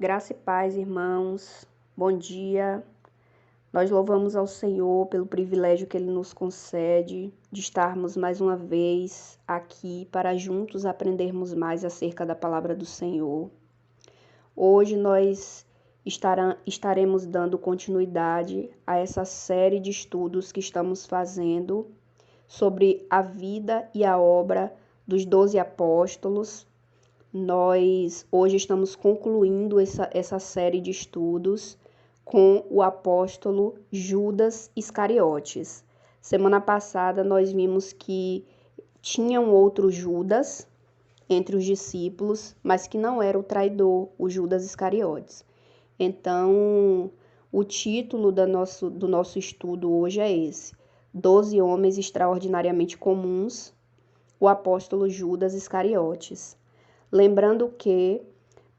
Graça e paz, irmãos. Bom dia. Nós louvamos ao Senhor pelo privilégio que Ele nos concede de estarmos mais uma vez aqui para juntos aprendermos mais acerca da palavra do Senhor. Hoje nós estaremos dando continuidade a essa série de estudos que estamos fazendo sobre a vida e a obra dos 12 apóstolos. Nós hoje estamos concluindo essa série de estudos com o apóstolo Judas Iscariotes. Semana passada nós vimos que tinha um outro Judas entre os discípulos, mas que não era o traidor, o Judas Iscariotes. Então, o título do nosso estudo hoje é esse: 12 homens extraordinariamente comuns, o apóstolo Judas Iscariotes. Lembrando que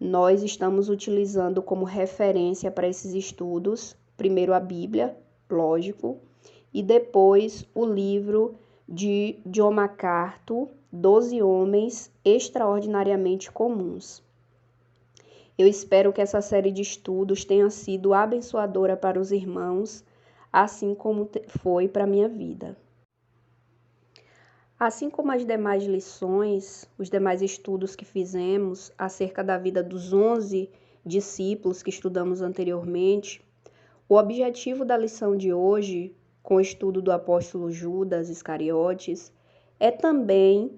nós estamos utilizando como referência para esses estudos, primeiro a Bíblia, lógico, e depois o livro de John MacArthur, 12 homens extraordinariamente comuns. Eu espero que essa série de estudos tenha sido abençoadora para os irmãos, assim como foi para a minha vida. Assim como as demais lições, os demais estudos que fizemos acerca da vida dos 11 discípulos que estudamos anteriormente, o objetivo da lição de hoje, com o estudo do apóstolo Judas Iscariotes, é também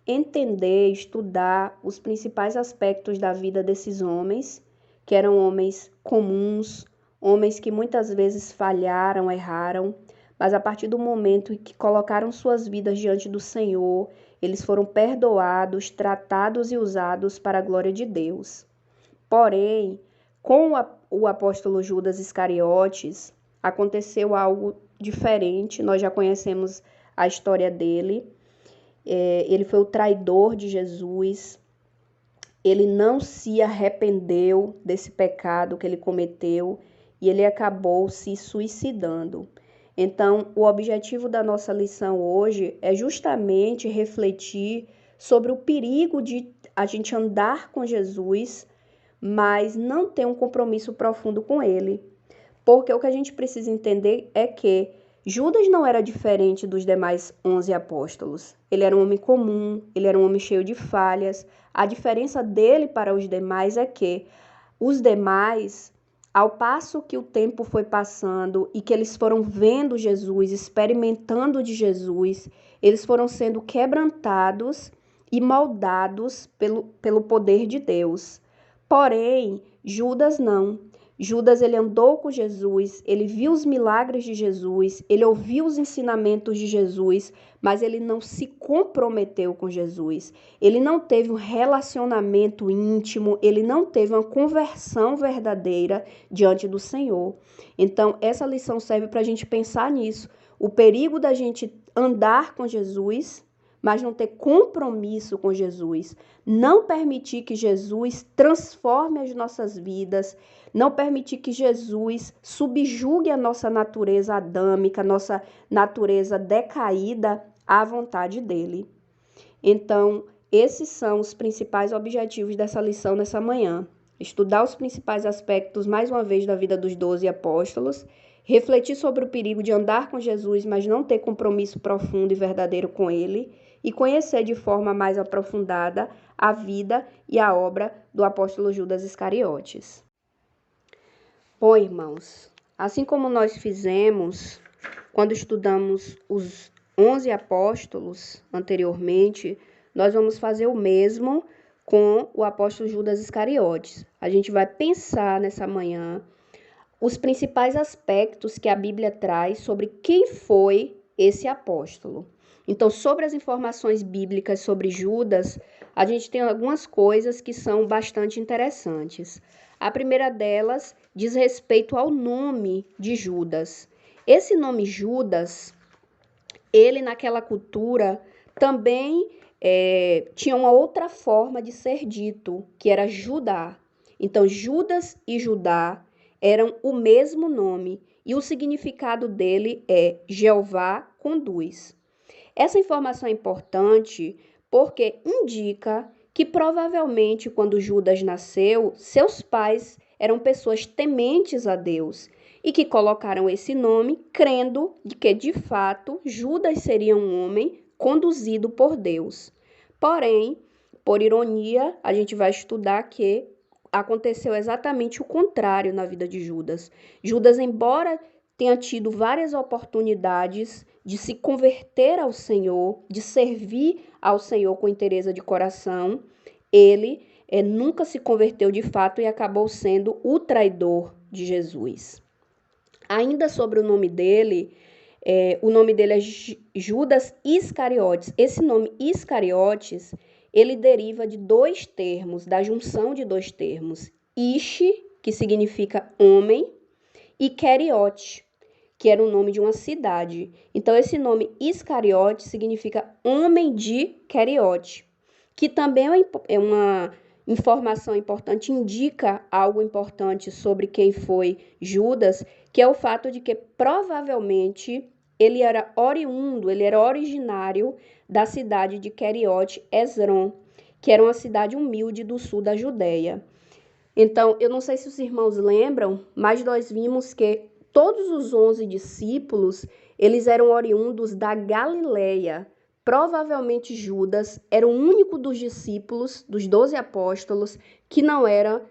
entender, estudar os principais aspectos da vida desses homens, que eram homens comuns, homens que muitas vezes falharam, erraram, mas a partir do momento em que colocaram suas vidas diante do Senhor, eles foram perdoados, tratados e usados para a glória de Deus. Porém, com o apóstolo Judas Iscariotes, aconteceu algo diferente. Nós já conhecemos a história dele. Ele foi o traidor de Jesus. Ele não se arrependeu desse pecado que ele cometeu e ele acabou se suicidando. Então, o objetivo da nossa lição hoje é justamente refletir sobre o perigo de a gente andar com Jesus, mas não ter um compromisso profundo com ele. Porque o que a gente precisa entender é que Judas não era diferente dos demais 11 apóstolos. Ele era um homem comum, ele era um homem cheio de falhas. A diferença dele para os demais é que os demais, ao passo que o tempo foi passando e que eles foram vendo Jesus, experimentando de Jesus, eles foram sendo quebrantados e moldados pelo poder de Deus. Porém, Judas não. Judas, ele andou com Jesus, ele viu os milagres de Jesus, ele ouviu os ensinamentos de Jesus, mas ele não se comprometeu com Jesus. Ele não teve um relacionamento íntimo, ele não teve uma conversão verdadeira diante do Senhor. Então, essa lição serve para a gente pensar nisso. O perigo da gente andar com Jesus, mas não ter compromisso com Jesus. Não permitir que Jesus transforme as nossas vidas, não permitir que Jesus subjugue a nossa natureza adâmica, nossa natureza decaída à vontade dele. Então, esses são os principais objetivos dessa lição nessa manhã. Estudar os principais aspectos, mais uma vez, da vida dos 12 apóstolos, refletir sobre o perigo de andar com Jesus, mas não ter compromisso profundo e verdadeiro com ele, e conhecer de forma mais aprofundada a vida e a obra do apóstolo Judas Iscariotes. Bom, irmãos, assim como nós fizemos quando estudamos os 11 apóstolos anteriormente, nós vamos fazer o mesmo com o apóstolo Judas Iscariotes. A gente vai pensar nessa manhã os principais aspectos que a Bíblia traz sobre quem foi esse apóstolo. Então, sobre as informações bíblicas sobre Judas, a gente tem algumas coisas que são bastante interessantes. A primeira delas diz respeito ao nome de Judas. Esse nome Judas, ele naquela cultura também tinha uma outra forma de ser dito, que era Judá. Então, Judas e Judá eram o mesmo nome e o significado dele é Jeová conduz. Essa informação é importante porque indica que provavelmente quando Judas nasceu, seus pais eram pessoas tementes a Deus e que colocaram esse nome crendo de que, de fato, Judas seria um homem conduzido por Deus. Porém, por ironia, a gente vai estudar que aconteceu exatamente o contrário na vida de Judas. Judas, embora tenha tido várias oportunidades de se converter ao Senhor, de servir ao Senhor com inteireza de coração, ele nunca se converteu de fato e acabou sendo o traidor de Jesus. Ainda sobre o nome dele é Judas Iscariotes. Esse nome Iscariotes, ele deriva de dois termos, da junção de dois termos. Ishi, que significa homem, e Keriote, que era o nome de uma cidade. Então, esse nome Iscariote significa homem de Keriote, que também é uma informação importante, indica algo importante sobre quem foi Judas, que é o fato de que provavelmente ele era oriundo, ele era originário da cidade de Keriote Esron, que era uma cidade humilde do sul da Judéia. Então, eu não sei se os irmãos lembram, mas nós vimos que todos os 11 discípulos, eles eram oriundos da Galileia. Provavelmente Judas era o único dos discípulos, dos 12 apóstolos, que não era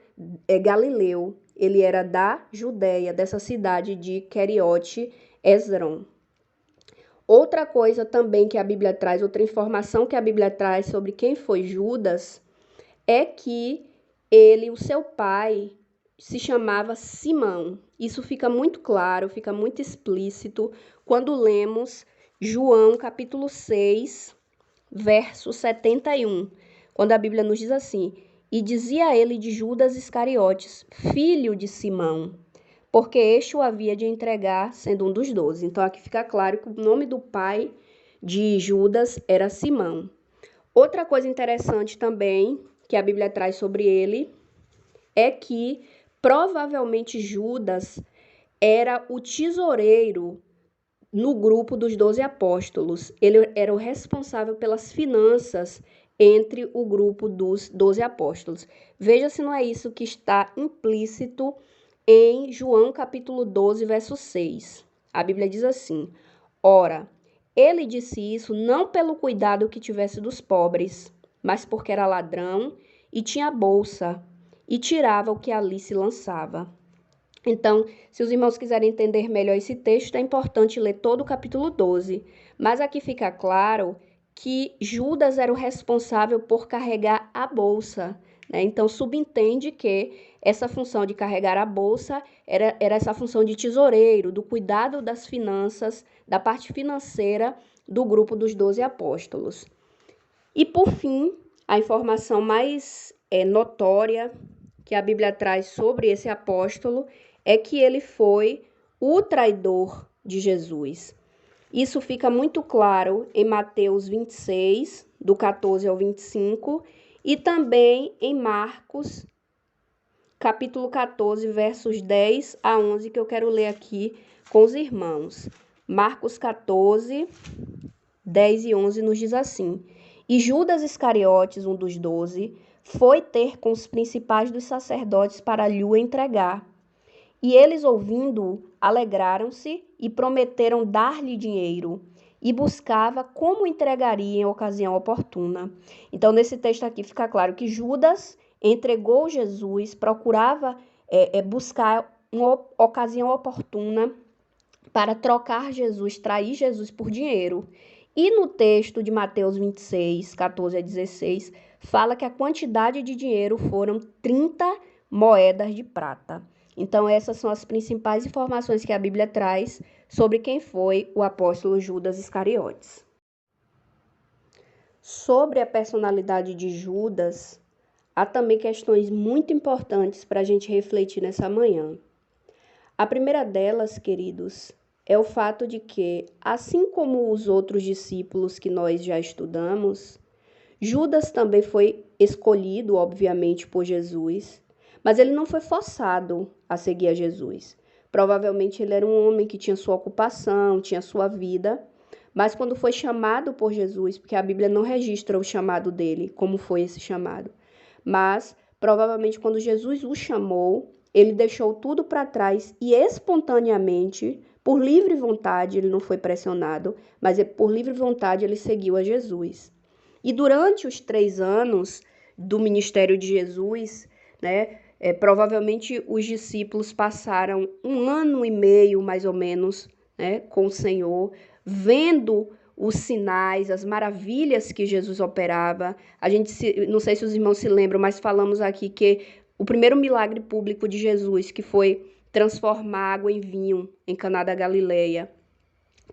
galileu. Ele era da Judéia, dessa cidade de Keriote Esron. Outra coisa também que a Bíblia traz, outra informação que a Bíblia traz sobre quem foi Judas, é que o seu pai, se chamava Simão. Isso fica muito claro, fica muito explícito quando lemos João capítulo 6, verso 71, quando a Bíblia nos diz assim: e dizia ele de Judas Iscariotes, filho de Simão, porque este o havia de entregar, sendo um dos 12. Então aqui fica claro que o nome do pai de Judas era Simão. Outra coisa interessante também que a Bíblia traz sobre ele é que provavelmente Judas era o tesoureiro no grupo dos 12 apóstolos. Ele era o responsável pelas finanças entre o grupo dos 12 apóstolos. Veja se não é isso que está implícito em João capítulo 12, verso 6. A Bíblia diz assim: ora, ele disse isso não pelo cuidado que tivesse dos pobres, mas porque era ladrão e tinha bolsa, e tirava o que ali se lançava. Então, se os irmãos quiserem entender melhor esse texto, é importante ler todo o capítulo 12. Mas aqui fica claro que Judas era o responsável por carregar a bolsa, né? Então, subentende que essa função de carregar a bolsa era essa função de tesoureiro, do cuidado das finanças, da parte financeira do grupo dos 12 apóstolos. E, por fim, a informação mais notória que a Bíblia traz sobre esse apóstolo é que ele foi o traidor de Jesus. Isso fica muito claro em Mateus 26, do 14 ao 25, e também em Marcos, capítulo 14, versos 10 a 11, que eu quero ler aqui com os irmãos. Marcos 14, 10 e 11 nos diz assim: e Judas Iscariotes, um dos 12, foi ter com os principais dos sacerdotes para lhe o entregar. E eles, ouvindo-o, alegraram-se e prometeram dar-lhe dinheiro, e buscava como entregaria em ocasião oportuna. Então, nesse texto aqui fica claro que Judas entregou Jesus, procurava buscar uma ocasião oportuna para trocar Jesus, trair Jesus por dinheiro. E no texto de Mateus 26, 14 a 16, fala que a quantidade de dinheiro foram 30 moedas de prata. Então, essas são as principais informações que a Bíblia traz sobre quem foi o apóstolo Judas Iscariotes. Sobre a personalidade de Judas, há também questões muito importantes para a gente refletir nessa manhã. A primeira delas, queridos, é o fato de que, assim como os outros discípulos que nós já estudamos, Judas também foi escolhido, obviamente, por Jesus, mas ele não foi forçado a seguir a Jesus. Provavelmente ele era um homem que tinha sua ocupação, tinha sua vida, Mas quando foi chamado por Jesus, porque a Bíblia não registra o chamado dele, como foi esse chamado, mas provavelmente quando Jesus o chamou, ele deixou tudo para trás e espontaneamente, por livre vontade, ele não foi pressionado, mas por livre vontade ele seguiu a Jesus. E durante os 3 anos do ministério de Jesus, né, provavelmente os discípulos passaram 1 ano e meio, mais ou menos, né, com o Senhor, vendo os sinais, as maravilhas que Jesus operava. Não sei se os irmãos se lembram, mas falamos aqui que o primeiro milagre público de Jesus, que foi transformar água em vinho em Caná da Galileia,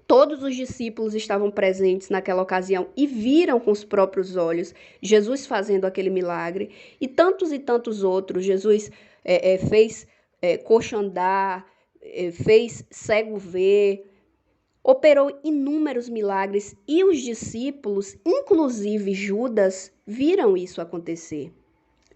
todos os discípulos estavam presentes naquela ocasião e viram com os próprios olhos Jesus fazendo aquele milagre. E tantos outros. Jesus fez coxo andar, fez cego ver, operou inúmeros milagres e os discípulos, inclusive Judas, viram isso acontecer.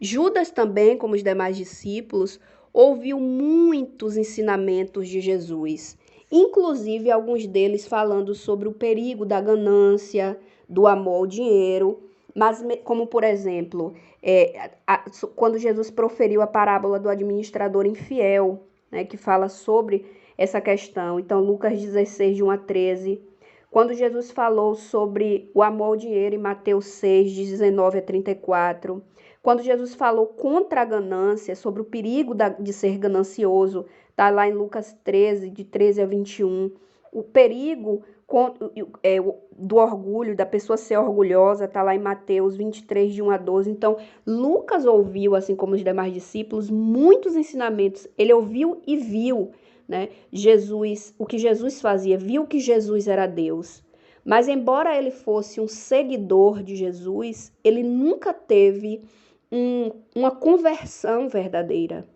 Judas também, como os demais discípulos, ouviu muitos ensinamentos de Jesus, inclusive alguns deles falando sobre o perigo da ganância, do amor ao dinheiro, mas como por exemplo, quando Jesus proferiu a parábola do administrador infiel, né, que fala sobre essa questão. Então, Lucas 16, de 1 a 13. Quando Jesus falou sobre o amor ao dinheiro em Mateus 6, de 19 a 34. Quando Jesus falou contra a ganância, sobre o perigo de ser ganancioso, está lá em Lucas 13, de 13 a 21. O perigo do orgulho, da pessoa ser orgulhosa, está lá em Mateus 23, de 1 a 12. Então, Lucas ouviu, assim como os demais discípulos, muitos ensinamentos. Ele ouviu e viu, né, Jesus, o que Jesus fazia, viu que Jesus era Deus. Mas embora ele fosse um seguidor de Jesus, ele nunca teve uma conversão verdadeira.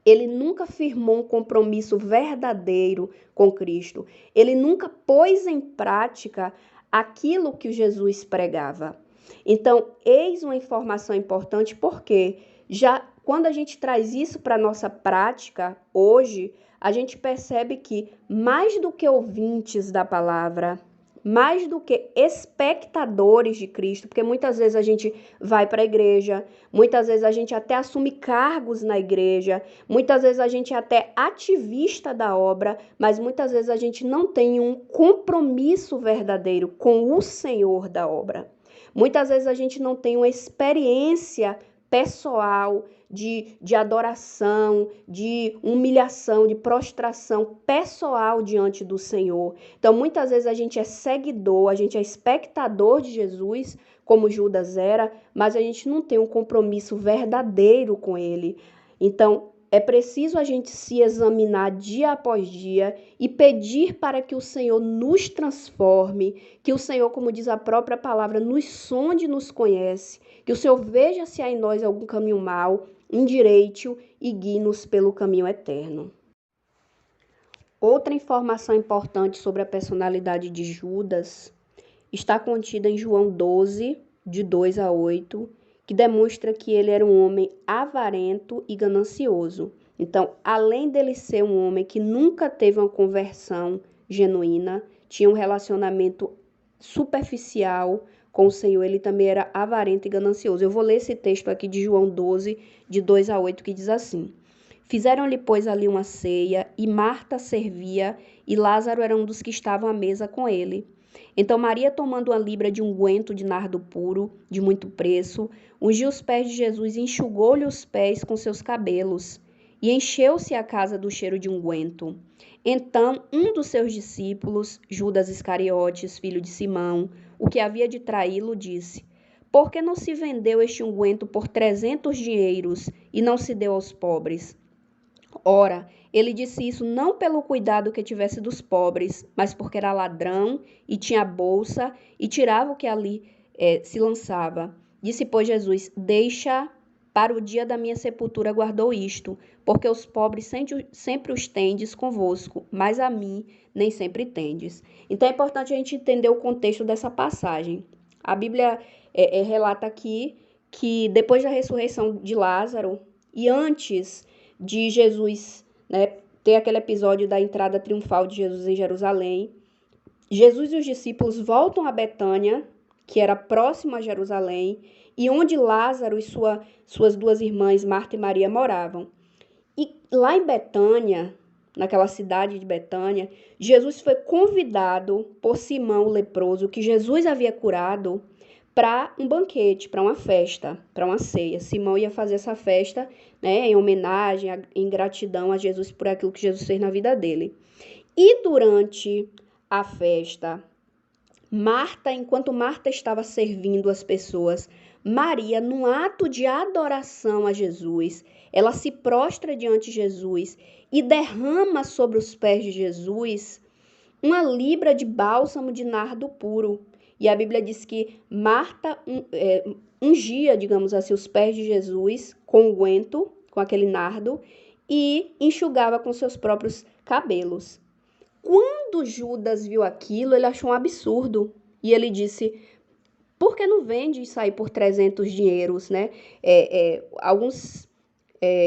Ele nunca firmou um compromisso verdadeiro com Cristo. Ele nunca pôs em prática aquilo que Jesus pregava. Então, eis uma informação importante, porque já quando a gente traz isso para a nossa prática hoje, a gente percebe que mais do que ouvintes da palavra, mais do que espectadores de Cristo, porque muitas vezes a gente vai para a igreja, muitas vezes a gente até assume cargos na igreja, muitas vezes a gente é até ativista da obra, mas muitas vezes a gente não tem um compromisso verdadeiro com o Senhor da obra. Muitas vezes a gente não tem uma experiência pessoal de adoração, de humilhação, de prostração pessoal diante do Senhor. Então, muitas vezes a gente é seguidor, a gente é espectador de Jesus, como Judas era, mas a gente não tem um compromisso verdadeiro com ele. Então, é preciso a gente se examinar dia após dia e pedir para que o Senhor nos transforme, que o Senhor, como diz a própria palavra, nos sonde e nos conhece, que o Senhor veja se há em nós algum caminho mau, endireite-o e guie-nos pelo caminho eterno. Outra informação importante sobre a personalidade de Judas está contida em João 12, de 2 a 8, que demonstra que ele era um homem avarento e ganancioso. Então, além dele ser um homem que nunca teve uma conversão genuína, tinha um relacionamento superficial com o Senhor, ele também era avarento e ganancioso. Eu vou ler esse texto aqui de João 12, de 2 a 8, que diz assim: Fizeram-lhe, pois, ali uma ceia, e Marta servia, e Lázaro era um dos que estavam à mesa com ele. Então Maria, tomando uma libra de unguento de nardo puro, de muito preço, ungiu os pés de Jesus e enxugou-lhe os pés com seus cabelos, e encheu-se a casa do cheiro de unguento. Então um dos seus discípulos, Judas Iscariotes, filho de Simão, o que havia de traí-lo, disse: Por que não se vendeu este unguento por 300 dinheiros e não se deu aos pobres? Ora, ele disse isso não pelo cuidado que tivesse dos pobres, mas porque era ladrão e tinha bolsa e tirava o que ali se lançava. Disse, pois, Jesus: Deixa para o dia da minha sepultura guardou isto, porque os pobres sempre os tendes convosco, mas a mim nem sempre tendes. Então é importante a gente entender o contexto dessa passagem. A Bíblia relata aqui que depois da ressurreição de Lázaro e antes de Jesus, né, ter aquele episódio da entrada triunfal de Jesus em Jerusalém, Jesus e os discípulos voltam a Betânia, que era próximo a Jerusalém, e onde Lázaro e suas duas irmãs, Marta e Maria, moravam. E lá em Betânia, naquela cidade de Betânia, Jesus foi convidado por Simão o leproso, que Jesus havia curado, para um banquete, para uma festa, para uma ceia. Simão ia fazer essa festa, né, em homenagem, em gratidão a Jesus por aquilo que Jesus fez na vida dele. E durante a festa, enquanto Marta estava servindo as pessoas, Maria, num ato de adoração a Jesus, ela se prostra diante de Jesus e derrama sobre os pés de Jesus uma libra de bálsamo de nardo puro. E a Bíblia diz que Marta ungia, digamos assim, os pés de Jesus com unguento, com aquele nardo, e enxugava com seus próprios cabelos. Quando Judas viu aquilo, ele achou um absurdo. E ele disse, por que não vende isso aí por 300 dinheiros, né? Alguns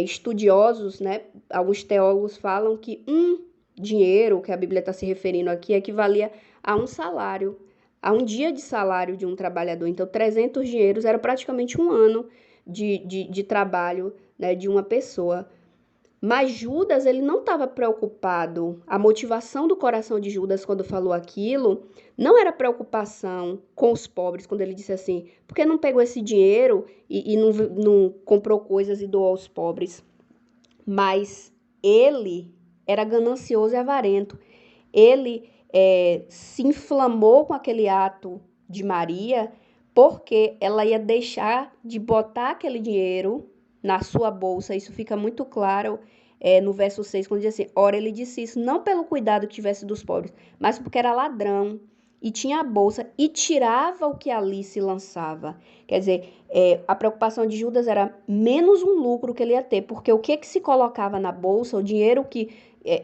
estudiosos, né? Alguns teólogos falam que um dinheiro, que a Bíblia está se referindo aqui, equivalia a um salário, a um dia de salário de um trabalhador. Então, 300 dinheiros era praticamente um ano de trabalho, né, de uma pessoa. Mas Judas, ele não estava preocupado. A motivação do coração de Judas quando falou aquilo não era preocupação com os pobres, quando ele disse assim, por que não pegou esse dinheiro e não comprou coisas e doou aos pobres? Mas ele era ganancioso e avarento. Ele se inflamou com aquele ato de Maria porque ela ia deixar de botar aquele dinheiro na sua bolsa. Isso fica muito claro no verso 6, quando diz assim, ora, ele disse isso não pelo cuidado que tivesse dos pobres, mas porque era ladrão e tinha a bolsa e tirava o que ali se lançava. Quer dizer, a preocupação de Judas era menos um lucro que ele ia ter, porque o que se colocava na bolsa, o dinheiro que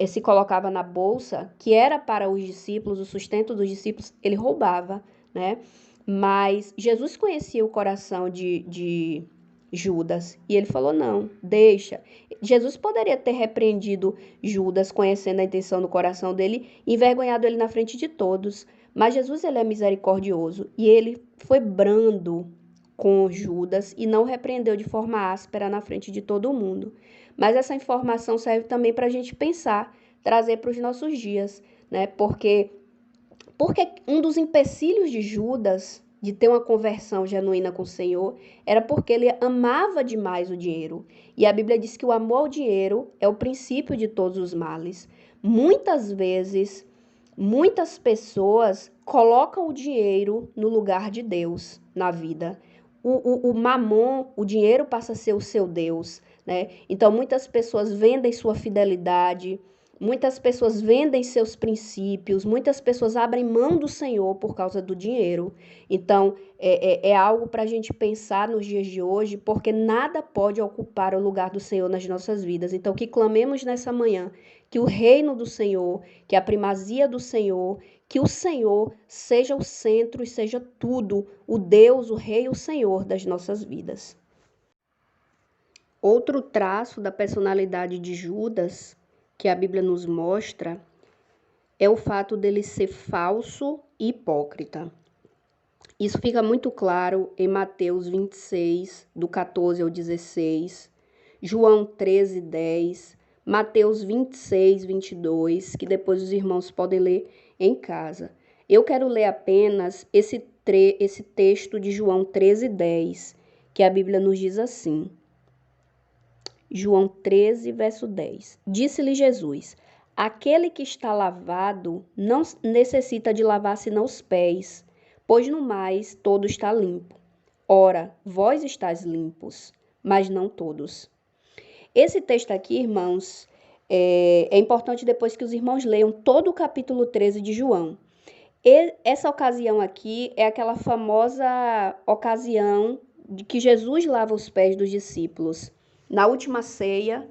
se colocava na bolsa, que era para os discípulos, o sustento dos discípulos, ele roubava, né? Mas Jesus conhecia o coração de Judas e ele falou, não, deixa. Jesus poderia ter repreendido Judas, conhecendo a intenção do coração dele, envergonhado ele na frente de todos. Mas Jesus, ele é misericordioso e ele foi brando com Judas e não repreendeu de forma áspera na frente de todo mundo. Mas essa informação serve também para a gente pensar, trazer para os nossos dias, né? Porque um dos empecilhos de Judas de ter uma conversão genuína com o Senhor era porque ele amava demais o dinheiro. E a Bíblia diz que o amor ao dinheiro é o princípio de todos os males. Muitas vezes, muitas pessoas colocam o dinheiro no lugar de Deus na vida. O mamon, o dinheiro passa a ser o seu Deus, né? Então, muitas pessoas vendem sua fidelidade, muitas pessoas vendem seus princípios, muitas pessoas abrem mão do Senhor por causa do dinheiro. Então, é algo para a gente pensar nos dias de hoje, porque nada pode ocupar o lugar do Senhor nas nossas vidas. Então, que clamemos nessa manhã, que o reino do Senhor, que a primazia do Senhor, que o Senhor seja o centro e seja tudo, o Deus, o Rei, o Senhor das nossas vidas. Outro traço da personalidade de Judas, que a Bíblia nos mostra, é o fato dele ser falso e hipócrita. Isso fica muito claro em Mateus 26, do 14 ao 16, João 13, 10, Mateus 26, 22, que depois os irmãos podem ler em casa. Eu quero ler apenas esse texto de João 13, 10, que a Bíblia nos diz assim. João 13, verso 10. Disse-lhe Jesus, aquele que está lavado não necessita de lavar senão os pés, pois no mais todo está limpo. Ora, vós estáis limpos, mas não todos. Esse texto aqui, irmãos, é importante depois que os irmãos leiam todo o capítulo 13 de João. Essa ocasião aqui é aquela famosa ocasião de que Jesus lava os pés dos discípulos. Na última ceia,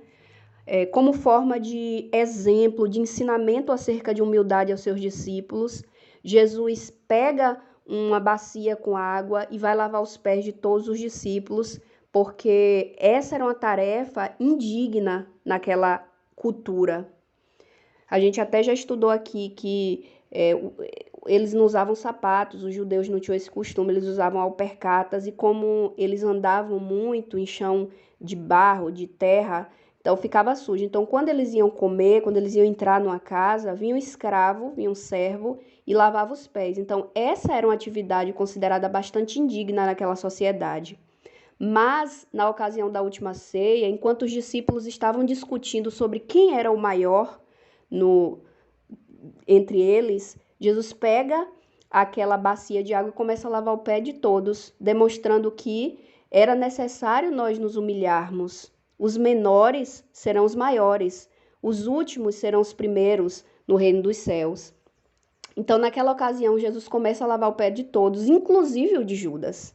como forma de exemplo, de ensinamento acerca de humildade aos seus discípulos, Jesus pega uma bacia com água e vai lavar os pés de todos os discípulos, porque essa era uma tarefa indigna naquela cultura. A gente até já estudou aqui que eles não usavam sapatos, os judeus não tinham esse costume, eles usavam alpercatas, e como eles andavam muito em chão de barro, de terra, então ficava sujo. Então, quando eles iam comer, quando eles iam entrar numa casa, vinha um escravo, vinha um servo e lavava os pés. Então, essa era uma atividade considerada bastante indigna naquela sociedade. Mas, na ocasião da última ceia, enquanto os discípulos estavam discutindo sobre quem era o maior entre eles, Jesus pega aquela bacia de água e começa a lavar o pé de todos, demonstrando que era necessário nós nos humilharmos. Os menores serão os maiores, os últimos serão os primeiros no reino dos céus. Então, naquela ocasião, Jesus começa a lavar o pé de todos, inclusive o de Judas.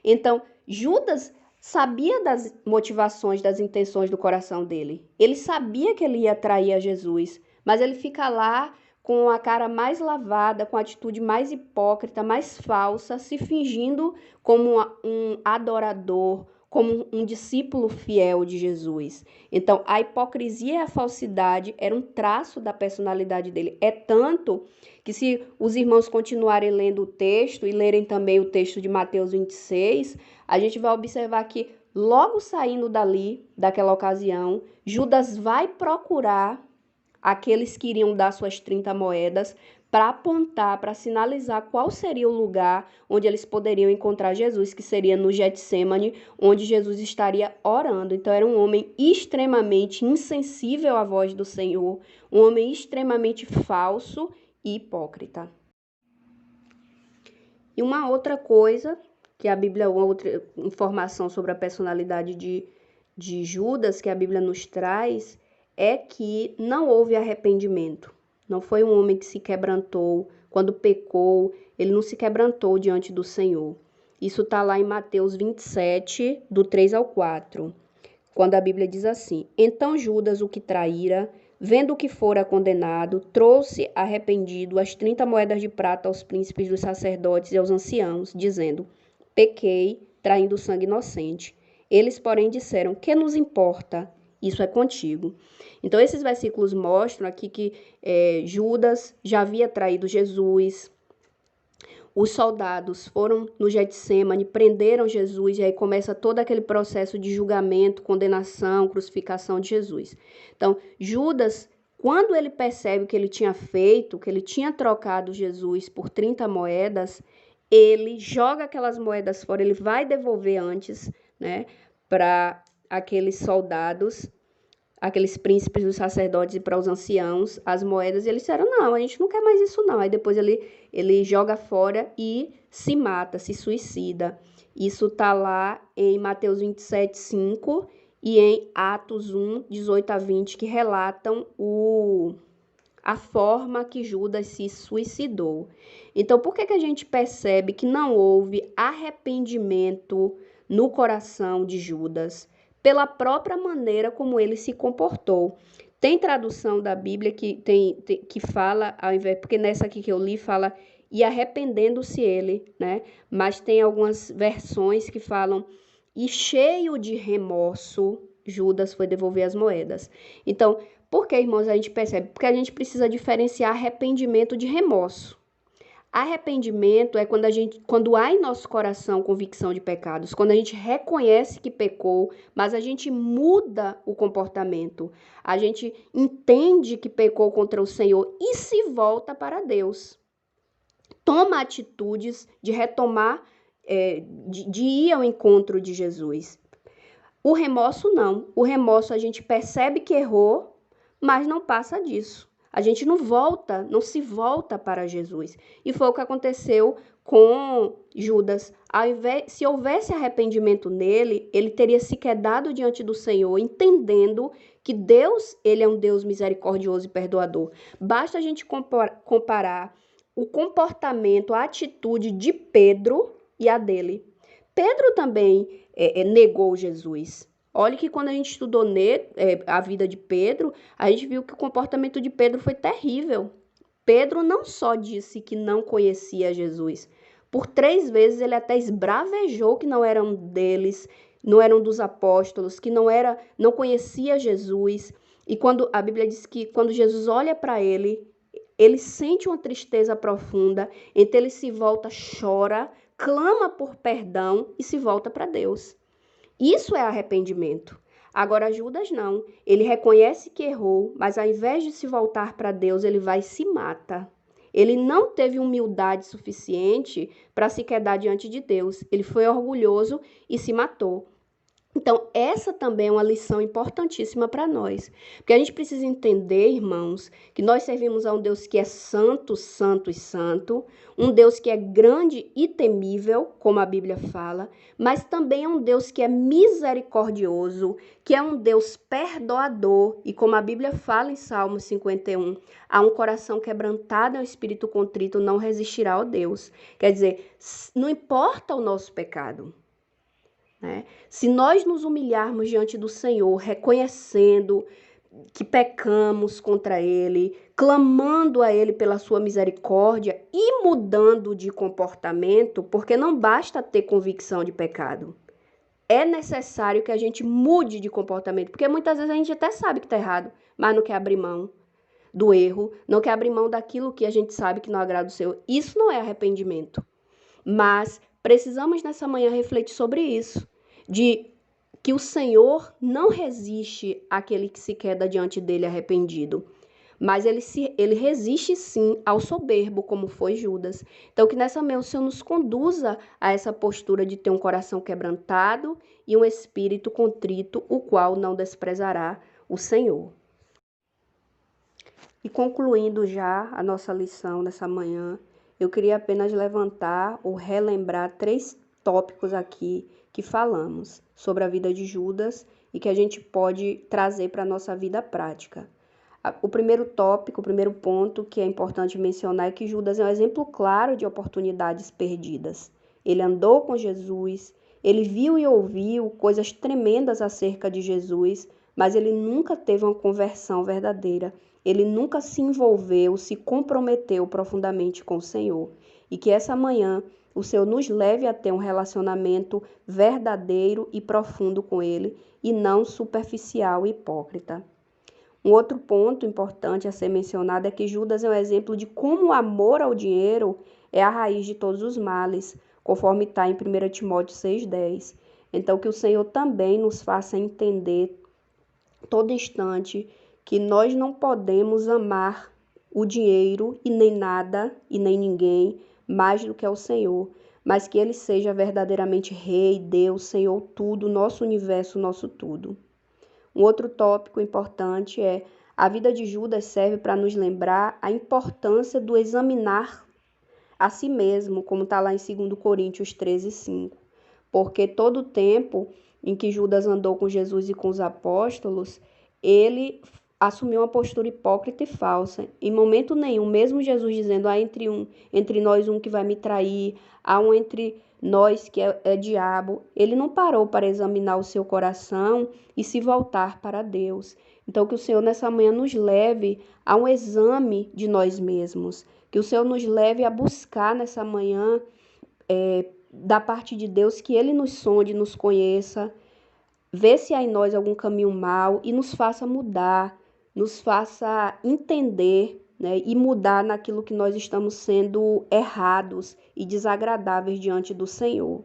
Então, Judas sabia das motivações, das intenções do coração dele. Ele sabia que ele ia trair a Jesus, mas ele fica lá com a cara mais lavada, com a atitude mais hipócrita, mais falsa, se fingindo como um adorador, como um discípulo fiel de Jesus. Então, a hipocrisia e a falsidade era um traço da personalidade dele. É tanto que, se os irmãos continuarem lendo o texto e lerem também o texto de Mateus 26, a gente vai observar que, logo saindo daquela ocasião, Judas vai procurar aqueles que iriam dar suas 30 moedas para apontar, para sinalizar qual seria o lugar onde eles poderiam encontrar Jesus, que seria no Getsêmani, onde Jesus estaria orando. Então, era um homem extremamente insensível à voz do Senhor, um homem extremamente falso e hipócrita. E uma outra coisa que a Bíblia, outra informação sobre a personalidade de Judas que a Bíblia nos traz, é que não houve arrependimento. Não foi um homem que se quebrantou. Quando pecou, ele não se quebrantou diante do Senhor. Isso está lá em Mateus 27, do 3 ao 4, quando a Bíblia diz assim: Então Judas, o que traíra, vendo que fora condenado, trouxe arrependido as 30 moedas de prata aos príncipes dos sacerdotes e aos anciãos, dizendo: Pequei, traindo sangue inocente. Eles, porém, disseram: Que nos importa? Isso é contigo. Então, esses versículos mostram aqui que Judas já havia traído Jesus. Os soldados foram no Getsêmani, prenderam Jesus, e aí começa todo aquele processo de julgamento, condenação, crucificação de Jesus. Então, Judas, quando ele percebe o que ele tinha feito, que ele tinha trocado Jesus por 30 moedas, ele joga aquelas moedas fora, ele vai devolver antes, né, para aqueles soldados, aqueles príncipes dos sacerdotes e para os anciãos, as moedas, e eles disseram: não, a gente não quer mais isso não. Aí depois ele joga fora e se mata, se suicida. Isso está lá em Mateus 27, 5 e em Atos 1, 18 a 20, que relatam a forma que Judas se suicidou. Então, por que a gente percebe que não houve arrependimento no coração de Judas? Pela própria maneira como ele se comportou. Tem tradução da Bíblia que fala, ao invés, porque nessa aqui que eu li fala, e arrependendo-se ele, né? Mas tem algumas versões que falam, e cheio de remorso, Judas foi devolver as moedas. Então, por que, irmãos, a gente percebe? Porque a gente precisa diferenciar arrependimento de remorso. Arrependimento é quando há em nosso coração convicção de pecados, quando a gente reconhece que pecou, mas a gente muda o comportamento, a gente entende que pecou contra o Senhor e se volta para Deus. Toma atitudes de retomar, de ir ao encontro de Jesus. O remorso não. O remorso a gente percebe que errou, mas não passa disso. A gente não se volta para Jesus. E foi o que aconteceu com Judas. Se houvesse arrependimento nele, ele teria se quedado diante do Senhor, entendendo que Deus, ele é um Deus misericordioso e perdoador. Basta a gente comparar o comportamento, a atitude de Pedro e a dele. Pedro também negou Jesus. Olha que quando a gente estudou a vida de Pedro, a gente viu que o comportamento de Pedro foi terrível. Pedro não só disse que não conhecia Jesus, por 3 vezes ele até esbravejou que não eram deles, não eram dos apóstolos, que não conhecia Jesus. E quando a Bíblia diz que quando Jesus olha para ele, ele sente uma tristeza profunda, então ele se volta, chora, clama por perdão e se volta para Deus. Isso é arrependimento. Agora, Judas não. Ele reconhece que errou, mas ao invés de se voltar para Deus, ele vai e se mata. Ele não teve humildade suficiente para se quedar diante de Deus. Ele foi orgulhoso e se matou. Então, essa também é uma lição importantíssima para nós. Porque a gente precisa entender, irmãos, que nós servimos a um Deus que é santo, santo e santo, um Deus que é grande e temível, como a Bíblia fala, mas também é um Deus que é misericordioso, que é um Deus perdoador, e como a Bíblia fala em Salmo 51, há um coração quebrantado e um espírito contrito não resistirá ao Deus. Quer dizer, não importa o nosso pecado, né? Se nós nos humilharmos diante do Senhor, reconhecendo que pecamos contra Ele, clamando a Ele pela sua misericórdia e mudando de comportamento, porque não basta ter convicção de pecado. É necessário que a gente mude de comportamento, porque muitas vezes a gente até sabe que está errado, mas não quer abrir mão do erro, não quer abrir mão daquilo que a gente sabe que não agrada o Senhor. Isso não é arrependimento. Mas precisamos nessa manhã refletir sobre isso, de que o Senhor não resiste àquele que se queda diante dele arrependido, mas ele resiste sim ao soberbo, como foi Judas. Então que nessa manhã o Senhor nos conduza a essa postura de ter um coração quebrantado e um espírito contrito, o qual não desprezará o Senhor. E concluindo já a nossa lição nessa manhã, eu queria apenas levantar ou relembrar 3 tópicos aqui que falamos sobre a vida de Judas e que a gente pode trazer para a nossa vida prática. O primeiro tópico, o primeiro ponto que é importante mencionar é que Judas é um exemplo claro de oportunidades perdidas. Ele andou com Jesus, ele viu e ouviu coisas tremendas acerca de Jesus, mas ele nunca teve uma conversão verdadeira. Ele nunca se envolveu, se comprometeu profundamente com o Senhor. E que essa manhã o Senhor nos leve a ter um relacionamento verdadeiro e profundo com Ele e não superficial e hipócrita. Um outro ponto importante a ser mencionado é que Judas é um exemplo de como o amor ao dinheiro é a raiz de todos os males, conforme está em 1 Timóteo 6,10. Então que o Senhor também nos faça entender todo instante que nós não podemos amar o dinheiro e nem nada e nem ninguém mais do que ao Senhor, mas que Ele seja verdadeiramente Rei, Deus, Senhor, tudo, nosso universo, nosso tudo. Um outro tópico importante é a vida de Judas serve para nos lembrar a importância do examinar a si mesmo, como está lá em 2 Coríntios 13:5, porque todo o tempo em que Judas andou com Jesus e com os apóstolos, ele assumiu uma postura hipócrita e falsa. Em momento nenhum, mesmo Jesus dizendo, há entre nós um que vai me trair, há um entre nós que é diabo, ele não parou para examinar o seu coração e se voltar para Deus. Então que o Senhor nessa manhã nos leve a um exame de nós mesmos, que o Senhor nos leve a buscar nessa manhã da parte de Deus, que Ele nos sonde, nos conheça, vê se há em nós algum caminho mau e nos faça mudar, nos faça entender, né, e mudar naquilo que nós estamos sendo errados e desagradáveis diante do Senhor.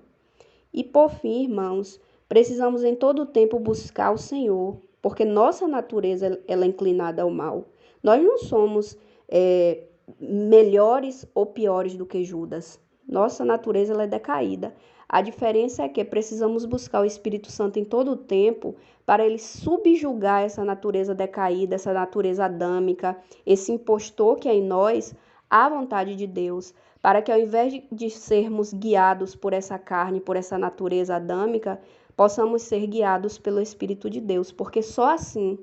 E por fim, irmãos, precisamos em todo o tempo buscar o Senhor, porque nossa natureza ela é inclinada ao mal. Nós não somos melhores ou piores do que Judas. Nossa natureza ela é decaída. A diferença é que precisamos buscar o Espírito Santo em todo o tempo para ele subjugar essa natureza decaída, essa natureza adâmica, esse impostor que é em nós, à vontade de Deus, para que ao invés de sermos guiados por essa carne, por essa natureza adâmica, possamos ser guiados pelo Espírito de Deus, porque só assim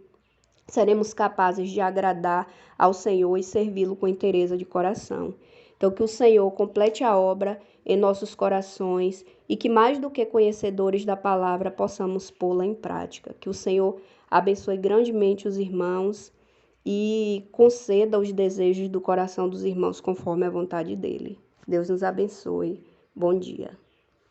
seremos capazes de agradar ao Senhor e servi-lo com inteireza de coração. Então, que o Senhor complete a obra em nossos corações e que, mais do que conhecedores da palavra, possamos pô-la em prática. Que o Senhor abençoe grandemente os irmãos e conceda os desejos do coração dos irmãos conforme a vontade dele. Deus nos abençoe. Bom dia.